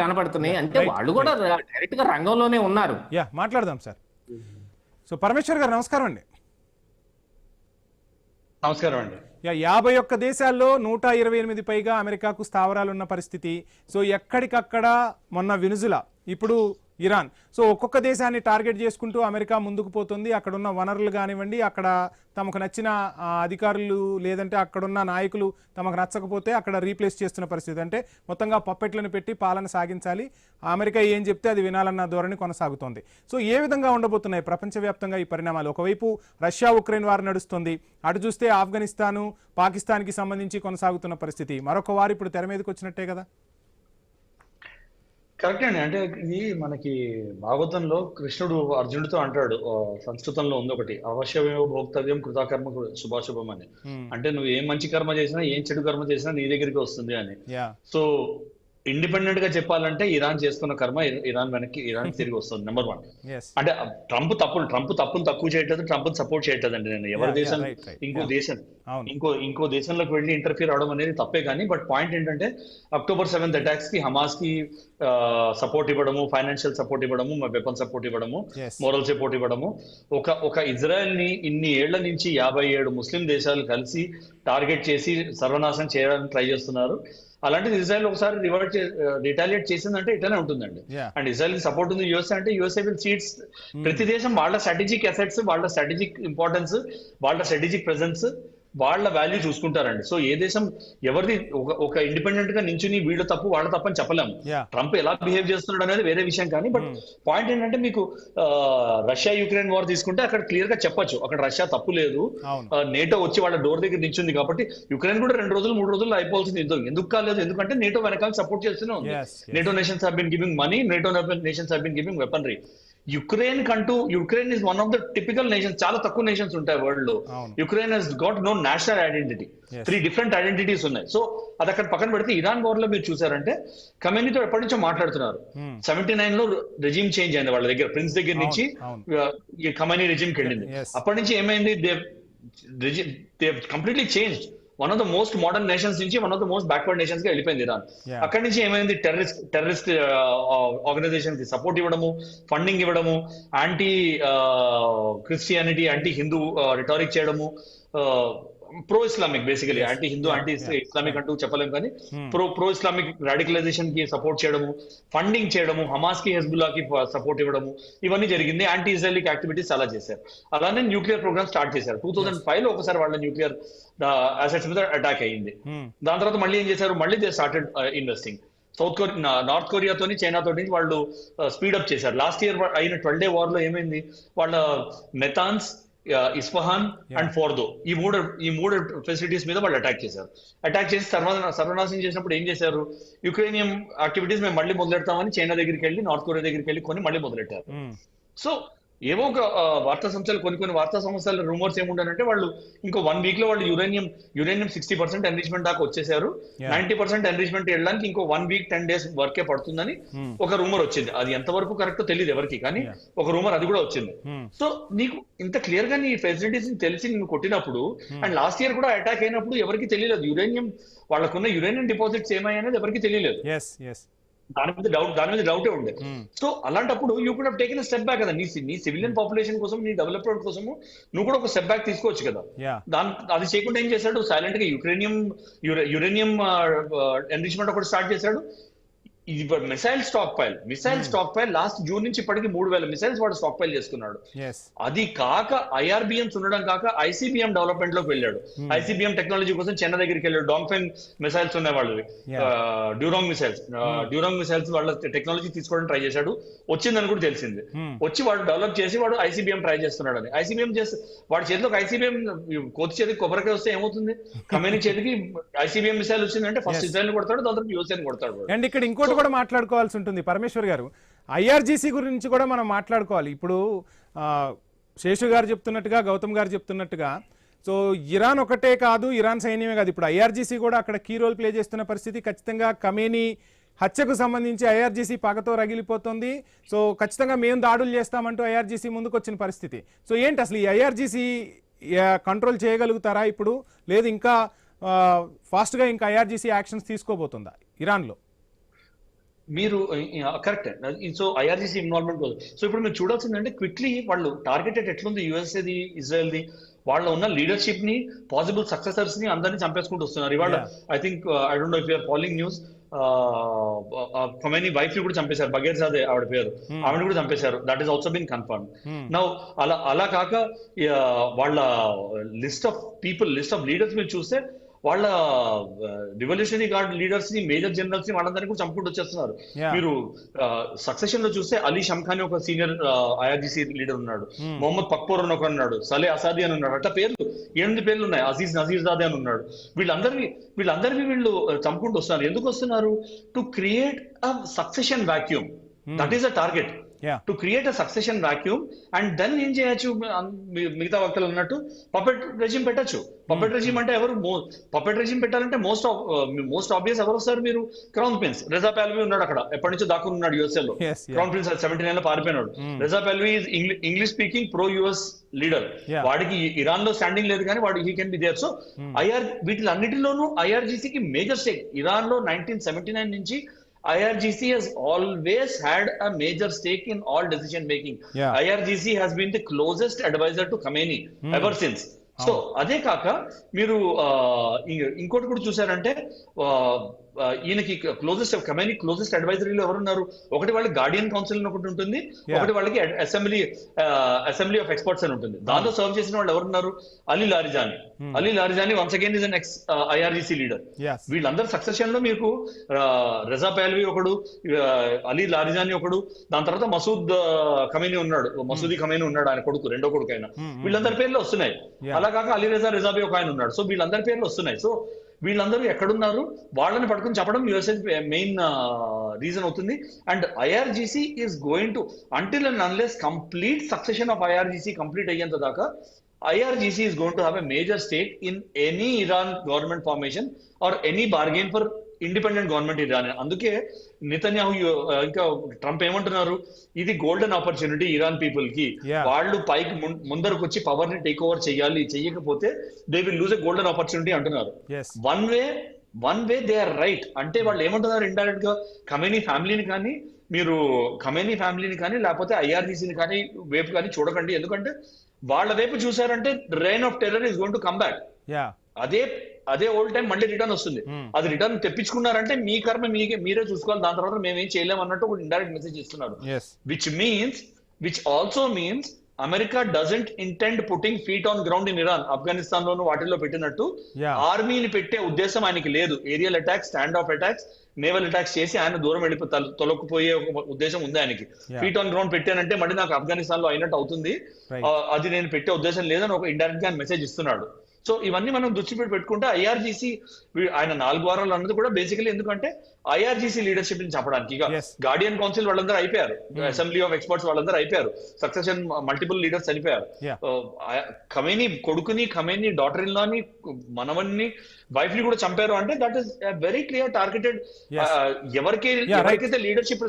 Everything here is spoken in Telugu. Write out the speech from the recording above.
కనపడుతున్నాయి అంటే రైట్ వాళ్ళు కూడా రైట్ డైరెక్ట్ గా రంగంలోనే ఉన్నారు. మాట్లాడదాం సార్. సో పరమేశ్వర్ గారు నమస్కారం అండి. నమస్కారం అండి. 51 దేశాల్లో 128 పైగా అమెరికాకు స్థావరాలున్న పరిస్థితి. సో ఎక్కడికక్కడ మొన్న వెనుజులా, ఇప్పుడు ఇరాన్. సో ఒక్కొక్క దేశాన్ని టార్గెట్ చేసుకుంటూ అమెరికా ముందుకు పోతుంది. అక్కడున్న వనరులు కానివ్వండి, అక్కడ తమకు నచ్చిన అధికారులు లేదంటే అక్కడున్న నాయకులు తమకు నచ్చకపోతే అక్కడ రీప్లేస్ చేస్తున్న పరిస్థితి. అంటే మొత్తంగా పప్పెట్లను పెట్టి పాలన సాగించాలి, అమెరికా ఏం చెప్తే అది వినాలన్న ధోరణి కొనసాగుతోంది. సో ఏ విధంగా ఉండబోతున్నాయి ప్రపంచవ్యాప్తంగా ఈ పరిణామాలు? ఒకవైపు రష్యా ఉక్రెయిన్ వారు నడుస్తుంది, అటు చూస్తే ఆఫ్ఘనిస్తాను పాకిస్తాన్కి సంబంధించి కొనసాగుతున్న పరిస్థితి. మరొక వారు ఇప్పుడు తెర మీదకి వచ్చినట్టే కదా. కరెక్ట్ అండి. అంటే ఇది మనకి భాగవతంలో కృష్ణుడు అర్జునుడితో అంటాడు, సంస్కృతంలో ఉంది ఒకటి, అవశ్యమేవ భోక్తవ్యం కృతాకర్మ శుభాశుభం అని. అంటే నువ్వు ఏం మంచి కర్మ చేసినా ఏం చెడు కర్మ చేసినా నీ దగ్గరికి వస్తుంది అని. సో ఇండిపెండెంట్ గా చెప్పాలంటే ఇరాన్ చేసుకున్న కర్మ ఇరాన్ తిరిగి వస్తుంది. నెంబర్ 1. అంటే ట్రంప్ తప్పును తక్కువ చేయట్లేదు, ట్రంప్ సపోర్ట్ చేయట్లేదండి. నేను ఎవరి దేశం ఇంకో దేశంలోకి వెళ్ళి ఇంటర్ఫియర్ అవడం అనేది తప్పే. కానీ బట్ పాయింట్ ఏంటంటే October 7th అటాక్స్ కి హమాస్ కి సపోర్ట్ ఇవ్వడము, ఫైనాన్షియల్ సపోర్ట్ ఇవ్వడము, వెపన్ సపోర్ట్ ఇవ్వడము, మోరల్ సపోర్ట్ ఇవ్వడము, ఒక ఇజ్రాయెల్ ని ఇన్ని ఏళ్ల నుంచి 57 ముస్లిం దేశాలు కలిసి టార్గెట్ చేసి సర్వనాశనం చేయడానికి ట్రై చేస్తున్నారు. అలాంటిది ఇజ్రాయెల్ ఒకసారి రిటాలియేట్ చేసిందంటే ఇట్లానే ఉంటుందండి. అండ్ ఇజ్రాయెల్ కి సపోర్ట్ ఉంది యూఎస్ఏ అంటే యూఎస్ఏ విల్ సీట్స్. ప్రతి దేశం వాళ్ళ స్ట్రాటజిక్ అసెట్స్, వాళ్ళ స్ట్రాటజిక్ ఇంపార్టెన్స్, వాళ్ళ స్ట్రాటజిక్ ప్రెజెన్స్, వాళ్ళ వాల్యూ చూసుకుంటారండి. సో ఏ దేశం ఎవరిది ఒక ఇండిపెండెంట్ గా నించుని వీళ్ళ తప్పు వాళ్ళ తప్పు అని చెప్పలేము. ట్రంప్ ఎలా బిహేవ్ చేస్తున్నాడు అనేది వేరే విషయం. కానీ బట్ పాయింట్ ఏంటంటే మీకు రష్యా యుక్రెయిన్ వార్ తీసుకుంటే అక్కడ క్లియర్ గా చెప్పొచ్చు, అక్కడ రష్యా తప్పు లేదు, నేటో వచ్చి వాళ్ళ డోర్ దగ్గర నించుంది కాబట్టి యుక్రెయిన్ కూడా 2 రోజులు 3 రోజులు అయిపోవాల్సింది. ఎందుకు కాలేదు? ఎందుకంటే నేటో వెనకాల సపోర్ట్ చేస్తూనే ఉంది. NATO nations have been giving money, NATO nations have been giving weaponry. Ukraine is one of the typical nations. చాలా తక్కువ నేషన్స్ ఉంటాయి వరల్డ్ లో. Ukraine has got no national identity. 3 different identities ఉన్నాయి. సో అది అక్కడ పక్కన పెడితే ఇరాన్ వార్ లో మీరు చూసారంటే ఖమేనీతో ఎప్పటి నుంచో మాట్లాడుతున్నారు. 79 లో రెజిమ్ చేంజ్ అయింది వాళ్ళ దగ్గర, ప్రిన్స్ దగ్గర నుంచి ఖమేనీ రెజిమ్ కి వెళ్ళింది. అప్పటి నుంచి ఏమైంది? They completely changed. One of the most modern nations నుంచి one of the most backward nations గా వెళ్ళిపోయింది ఇరాన్. అక్కడి నుంచి ఏమైంది? టెర్రరిస్ట్ ఆర్గనైజేషన్ కి సపోర్ట్ ఇవ్వడము, ఫండింగ్ ఇవ్వడము, anti Christianity, anti Hindu rhetoric చేయడము, pro Islamic, basically anti Hindu anti Islamic అంటూ చెప్పలేము కానీ ప్రో ఇస్లామిక్ రాడికలైజేషన్ కి సపోర్ట్ చేయడము, ఫండింగ్ చేయడము, హమాస్ కి హెజ్బుల్లా కి సపోర్ట్ ఇవ్వడము, ఇవన్నీ జరిగింది. యాంటీ ఇజ్రాయలిక్ యాక్టివిటీస్ చాలా చేశారు. అలానే న్యూక్లియర్ ప్రోగ్రామ్ స్టార్ట్ చేశారు. 2005 లో ఒకసారి వాళ్ళ న్యూక్లియర్ అసెట్స్ మీద అటాక్ అయ్యింది. దాని తర్వాత మళ్ళీ ఏం చేశారు? మళ్ళీ దే స్టార్టెడ్ ఇన్వెస్టింగ్. నార్త్ కొరియాతోని చైనాతోని వాళ్ళు స్పీడప్ చేశారు. లాస్ట్ ఇయర్ అయిన 12 Day వార్ లో ఏమైంది? వాళ్ళ మెథాన్స్, ఇస్ఫహాన్ అండ్ ఫోర్దో, ఈ మూడు ఫెసిలిటీస్ మీద వాళ్ళు అటాక్ చేశారు. అటాక్ చేసి సర్వనాశనం చేసినప్పుడు ఏం చేశారు? యుక్రెయినియం యాక్టివిటీస్ మేము మళ్ళీ మొదలెడతామని చైనా దగ్గరికి వెళ్ళి, నార్త్ కొరియా దగ్గరికి వెళ్ళి మళ్ళీ మొదలెట్టారు. సో ఏవో ఒక వార్తా సంస్థలు, కొన్ని వార్తా సంస్థల రూమర్స్ ఏముంటారంటే వాళ్ళు ఇంకో 1 week లో వాళ్ళు యురేనియం 60% ఎన్రిచ్మెంట్ దాకా వచ్చేసారు. 90% ఎన్రిచ్మెంట్ వెళ్ళడానికి ఇంకో 1 week 10 days వర్కే పడుతుందని ఒక రూమర్ వచ్చింది. అది ఎంతవరకు కరెక్టో తెలియదు ఎవరికి, కానీ ఒక రూమర్ అది కూడా వచ్చింది. సో నీకు ఇంత క్లియర్ గా నీ ఫెసిలిటీస్ తెలిసి నువ్వు కొట్టినప్పుడు, అండ్ లాస్ట్ ఇయర్ కూడా అటాక్ అయినప్పుడు ఎవరికి తెలియలేదు యురేనియం, వాళ్ళకున్న యురేనియం డిపాజిట్స్ ఏమయ్యాయనేది ఎవరికి తెలియలేదు. దాని మీద డౌటే ఉండే. సో అలాంటప్పుడు you could have taken step back కదా. నీ సివిలియన్ పాపులేషన్ కోసం, నీ డెవలప్మెంట్ కోసము నువ్వు కూడా ఒక స్టెప్ బ్యాక్ తీసుకోవచ్చు కదా. అది చేయకుండా ఏం చేశాడు? సైలెంట్ గా యురేనియం ఎన్రిచ్మెంట్ ఒకటి స్టార్ట్ చేశాడు. ఇది missile stock pile last June నుంచి ఇప్పటికి 3000 మిసైల్స్ వాడు స్టాక్ పైల్ చేసుకున్నాడు. అది కాక IRBMs ఉండడం కాక ICBM డెవలప్మెంట్ లోకి వెళ్ళాడు. ICBM టెక్నాలజీ కోసం చైనా దగ్గరికి వెళ్ళాడు. డాంగ్ఫెన్ మిసైల్స్ ఉన్నాయి వాళ్ళవి, డ్యూరాంగ్ మిసైల్స్ వాళ్ళ టెక్నాలజీ తీసుకోవడం ట్రై చేశాడు. వచ్చిందని కూడా తెలిసింది. వచ్చి వాడు డెవలప్ చేసి వాడు ICBM ట్రై చేస్తున్నాడు అని. ICBM చేసి వాడి చేతిలోకి ICBM, కోతి చేతికి కొబ్బరికాయ వస్తే ఏమవుతుంది? ఖమేనీ చేతికి ICBM మిసైల్ వచ్చిందంటే ఫస్ట్ ఇజ్రాయెల్ కొడతాడు, దాని తర్వాత యూఎస్ఏని కొడతాడు. అండ్ ఇక్కడ ఇంకోటి కూడా మాట్లాడుకోవాల్సి ఉంటుంది పరమేశ్వర్ గారు, IRGC గురించి కూడా మనం మాట్లాడుకోవాలి. ఇప్పుడు శేషు గారు చెప్తున్నట్టుగా, గౌతమ్ గారు చెప్తున్నట్టుగా, సో ఇరాన్ ఒకటే కాదు, ఇరాన్ సైన్యమే కాదు, ఇప్పుడు IRGC కూడా అక్కడ కీ రోల్ ప్లే చేస్తున్న పరిస్థితి. ఖచ్చితంగా ఖమేనీ హత్యకు సంబంధించి IRGC పగతో రగిలిపోతుంది. సో ఖచ్చితంగా మేము దాడులు చేస్తామంటూ IRGC ముందుకు వచ్చిన పరిస్థితి. సో ఏంటి అసలు ఈ IRGC కంట్రోల్ చేయగలుగుతారా ఇప్పుడు, లేదు ఇంకా ఫాస్ట్గా ఇంకా IRGC యాక్షన్స్ తీసుకోబోతుందా ఇరాన్లో? మీరు correct. So IRGC involvement. So ఇప్పుడు మీరు చూడాల్సిందంటే క్విక్లీ వాళ్ళు టార్గెటెడ్ ఎట్లుంది యుఎస్ఏది, ఇజ్రాయెల్ది, వాళ్ళ ఉన్న లీడర్షిప్ ని, పాసిబుల్ సక్సెసర్స్ ని అందరినీ చంపేసుకుంటూ వస్తున్నారు ఇవాళ. I think I don't know if you're following news, Khomeini wife ని కూడా చంపేశారు, బగేర్జాదే ఆవిడ పేరు, ఆవిడని కూడా చంపేశారు. That is also been confirm. Now అలా కాక వాళ్ళ list of people, list of leaders మీరు చూస్తే వాళ్ళ రివల్యూషనరీ గార్డ్ లీడర్స్ ని, మేజర్ జనరల్స్ ని వాళ్ళందరినీ కూడా చంపుకుంటూ వచ్చేస్తున్నారు. మీరు సక్సెషన్ లో చూస్తే అలీ షంఖాని ఒక సీనియర్ ఐఆర్జీసీ లీడర్ ఉన్నాడు, మొహమ్మద్ పక్పోర్ అని ఒక ఉన్నాడు, సలే అసాది అని ఉన్నాడు, అట్లా పేర్లు 8 పేర్లు ఉన్నాయి, అజీజ్ నజీర్ జాదే అని ఉన్నాడు. వీళ్ళందరినీ వీళ్ళు చంపుకుంటూ వస్తున్నారు. ఎందుకు వస్తున్నారు? To create a succession vacuum. That is a target. To create a succession vacuum. And then ఏం చేయొచ్చు, మిగతా వక్తలు అన్నట్టు పపెట్ రెజిమ్ పెట్టచ్చు. పపెట్ రెజిమ్ అంటే ఎవరు? పపెట్ రెజిమ్ పెట్టాలంటే మోస్ట్ ఆబ్వియస్ ఎవరు వస్తారు? మీరు క్రౌన్ ప్రిన్స్ రెజా పాల్వీ ఉన్నాడు అక్కడ, ఎప్పటి నుంచో దాక్కుని ఉన్నాడు యుఎస్ఏ లో. క్రౌన్ ప్రిన్స్ 79 లో పారిపోయినాడు. Reza Pahlavi is English speaking pro US leader. వాడికి ఇరాన్ లో స్టాండింగ్ లేదు కానీ వాడు he can be there. So వీటిలన్నిటిలోనూ ఐఆర్జీసీకి మేజర్ స్టేక్. ఇరాన్ లో 1979 నుంచి IRGC has always had a major stake in all decision making. IRGC has been the closest advisor to Khamenei ever since. So అదే కాక మీరు ఇంకోటి కూడా చూసారంటే ఈయనకి క్లోజెస్ట్, ఖమేనీ క్లోజెస్ట్ అడ్వైజరీలో ఎవరున్నారు? ఒకటి వాళ్ళకి గార్డియన్ కౌన్సిల్ అని ఒకటి ఉంటుంది, ఒకటి వాళ్ళకి అసెంబ్లీ ఆఫ్ ఎక్స్పర్ట్స్ అని ఉంటుంది. దాంతో సర్వ్ చేసిన వాళ్ళు ఎవరున్నారు? Ali Larijani once again is an ex IRGC leader. వీళ్ళందరూ సక్సెషన్ లో మీకు రెజా పాల్వీ ఒకడు, అలీ లారిజానీ ఒకడు, దాని తర్వాత మసూదీ ఖమేనీ ఉన్నాడు, ఆయన కొడుకు, రెండో కొడుకు ఆయన. వీళ్ళందరి పేర్లు వస్తున్నాయి. అలా కాక అలీ రిజాబీ ఒక ఆయన ఉన్నాడు. సో వీళ్ళందరి పేర్లు వస్తున్నాయి. సో వీళ్ళందరూ ఎక్కడున్నారు? వాళ్ళని పట్టుకుని చెప్పడం యుఎస్ఏ మెయిన్ రీజన్ అవుతుంది. And IRGC is going to, until and unless complete succession of IRGC complete అయ్యేంత దాకా IRGC is going to have a major stake in any Iran government formation or any bargain for independent government Iran. అందుకే నెతన్యాహు ఇంకా ట్రంప్ ఏమంటున్నారు? ఇది గోల్డెన్ ఆపర్చునిటీ ఇరాన్ పీపుల్ కి. వాళ్ళు పైకి ముందరకు వచ్చి పవర్ ని టేక్ ఓవర్ చేయాలి, చెయ్యకపోతే they will lose a golden opportunity అంటున్నారు. One way they are right. అంటే వాళ్ళు ఏమంటున్నారు ఇండైరెక్ట్ గా? ఖమేనీ ఫ్యామిలీని కానీ లేకపోతే ఐఆర్జీసీని కానీ వైపు కానీ చూడకండి. ఎందుకంటే వాళ్ళ వైపు చూసారంటే rain of terror is going to come back. అదే ఓల్డ్ టైం మళ్ళీ రిటర్న్ వస్తుంది. అది రిటర్న్ తెప్పించుకున్నారంటే మీ కర్మ మీరే చూసుకోవాలి, దాని తర్వాత మేమేం చేయలేం అన్నట్టు ఒక ఇండైరెక్ట్ మెసేజ్ ఇస్తున్నారు. Which also means America doesn't intend putting feet on ground in Iran. Afghanistan లోను వాటిల్లో పెట్టినట్టు ఆర్మీని పెట్టే ఉద్దేశం ఆయనకి లేదు. Aerial attacks, stand off attacks, naval attacks చేసి ఆయన దూరం తొలగిపోయే ఉద్దేశం ఉంది ఆయనకి. ఫీట్ ఆన్ గ్రౌండ్ పెట్టానంటే మళ్ళీ నాకు ఆఫ్ఘనిస్తాన్ లో అయినట్టు అవుతుంది, అది నేను పెట్టే ఉద్దేశం లేదని ఒక ఇండైరెక్ట్ గా ఆయన మెసేజ్ ఇస్తున్నాడు. సో ఇవన్నీ మనం దృష్టి పెట్టుకుంటే ఐఆర్జీసీ ఆయన 4 వారాలు అన్నది కూడా బేసికలీ ఎందుకంటే ఐఆర్జీసీ లీడర్షిప్ ని చెప్పడానికి. ఇక గార్డియన్ కౌన్సిల్ వాళ్ళందరూ అయిపోయారు, అసెంబ్లీ ఆఫ్ ఎక్స్పర్ట్స్ వాళ్ళందరూ అయిపోయారు, సక్సెషన్ మల్టిపుల్ లీడర్స్ చనిపోయారు. ఖమేనీ కొడుకుని, ఖమేనీ డాటర్ ఇన్ లాని, మనవన్ని, వైఫ్ ని కూడా చంపారు అంటే that is very clear targeted. ఎవరికైతే లీడర్షిప్